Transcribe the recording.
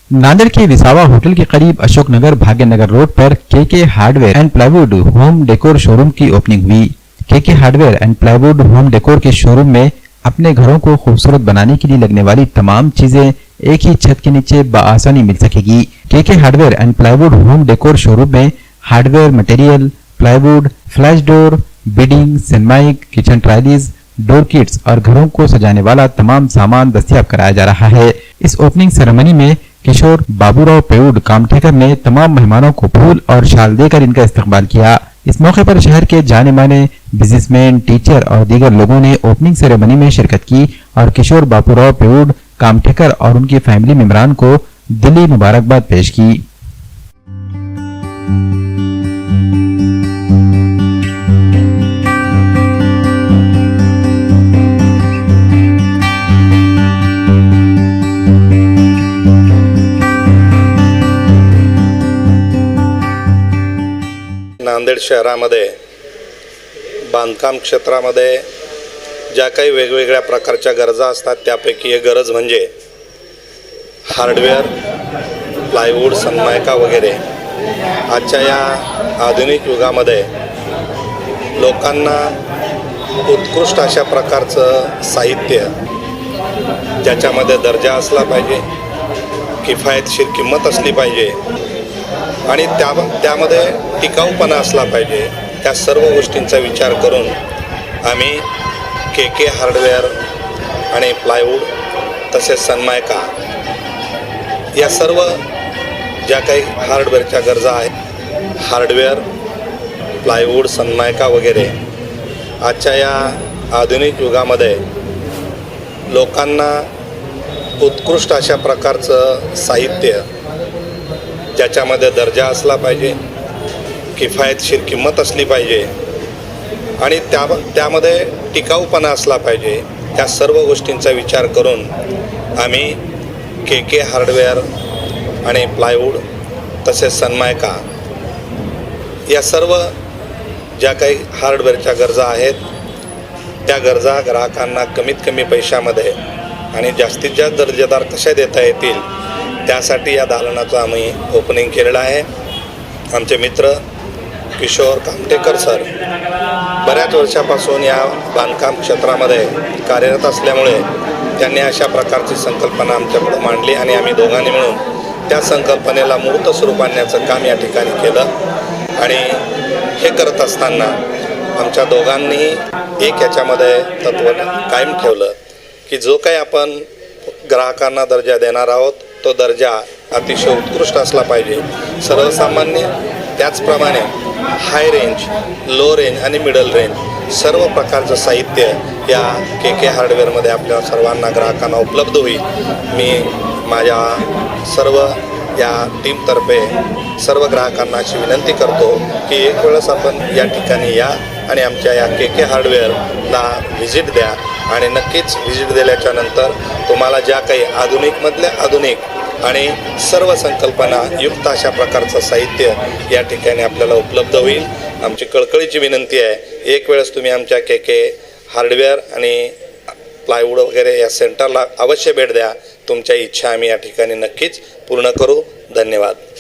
नांदेड़ के विसावा होटल के करीब अशोकनगर भाग्यनगर रोड पर KK hardware and plywood home decor showroom की ओपनिंग हुई। KK hardware and plywood home decor के शोरूम में अपने घरों को खूबसूरत बनाने के लिए लगने वाली तमाम चीजें एक ही छत के नीचे बआसानी मिल सकेगी। KK hardware and plywood home decor showroom में hardware material, plywood, flush door, beading, Sunmica, kitchen trolleys, door kits और घरों को सजाने वाला तमाम सामान दस्तयाब कराया जा रहा है। इस ओपनिंग सेरेमनी में किशोर बाबूराव पेउड कामठेकर ने तमाम मेहमानों को फूल और शाल देकर इनका इस्तकबाल किया। इस मौके पर शहर के जाने माने बिजनेसमैन, टीचर और दीगर लोगों ने ओपनिंग सेरेमनी में शिरकत की और किशोर बाबूराव पेउड कामठेकर और उनकी फैमिली मेंबरान को दिली मुबारकबाद पेश की। नांदेड शहरामध्ये बांधकाम क्षेत्रामध्ये ज्या काही वेगवेगळ्या प्रकारच्या गरजा असतात त्यापैकी एक गरज म्हणजे हार्डवेअर, प्लायवूड, सनमायका वगैरे। आजच्या या आधुनिक युगामध्ये लोकांना उत्कृष्ट अशा प्रकारचं साहित्य ज्याच्यामध्ये दर्जा असला पाहिजे, किफायतशीर किंमत असली पाहिजे आणि त्यामध्ये टिकाऊपणा असला पाहिजे, त्या सर्व गोष्टींचा विचार करून आम्ही केके हार्डवेअर आणि प्लायवूड तसेच सनमायका या सर्व ज्या काही हार्डवेअरच्या गरजा आहेत, हार्डवेअर, प्लायवूड, सनमायका वगैरे, आजच्या या आधुनिक युगामध्ये लोकांना उत्कृष्ट अशा प्रकारचं साहित्य ज्याच्यामध्ये दर्जा असला पाहिजे, किफायतशीर किंमत असली पाहिजे आणि त्यामध्ये टिकाऊपणा असला पाहिजे, त्या सर्व गोष्टींचा विचार करून आम्ही केके हार्डवेअर आणि प्लायवूड तसेच सनमायका या सर्व ज्या काही हार्डवेअरच्या गरजा आहेत त्या गरजा ग्राहकांना कमीत कमी पैशामध्ये आणि जास्तीत जास्त दर्जेदार कशा देता येतील त्यासाठी या दालनाचं आम्ही ओपनिंग केलेलं आहे। आमचे मित्र किशोर कामठेकर सर बऱ्याच वर्षापासून या बांधकाम क्षेत्रामध्ये कार्यरत असल्यामुळे त्यांनी अशा प्रकारची संकल्पना आमच्यापुढे मांडली आणि आम्ही दोघांनी मिळून त्या संकल्पनेला मूर्त स्वरूप आणण्याचं काम या ठिकाणी केलं आणि हे करत असताना आमच्या दोघांनी एक याच्यामध्ये तत्त्व कायम ठेवलं की जो काही आपण ग्राहकांना दर्जा देणार आहोत तो दर्जा अतिशय उत्कृष्ट असला पाहिजे। सर्वसामान्य त्याचप्रमाणे हाय रेंज, लो रेंज आणि मिडल रेंज सर्व प्रकारचं साहित्य या केके हार्डवेअरमध्ये आपल्या सर्वांना ग्राहकांना उपलब्ध होईल। मी माझ्या सर्व या टीमतर्फे सर्व ग्राहकांना अशी विनंती करतो की एक वेळेस आपण या ठिकाणी या आणि आमच्या या केके हार्डवेअरला व्हिजिट द्या आणि नक्कीच व्हिजिट दिल्याच्या नंतर तुम्हाला ज्या काही आधुनिकमधल्या आधुनिक आणि सर्व संकल्पना युक्त अशा प्रकारचं साहित्य या ठिकाणी आपल्याला उपलब्ध होईल। आमची कळकळीची विनंती आहे, एक वेळेस तुम्ही आमच्या केके हार्डवेअर आणि प्लायवूड वगैरे या सेंटरला अवश्य भेट द्या। तुमच्या इच्छा आम्ही या ठिकाणी नक्कीच पूर्ण करू। धन्यवाद।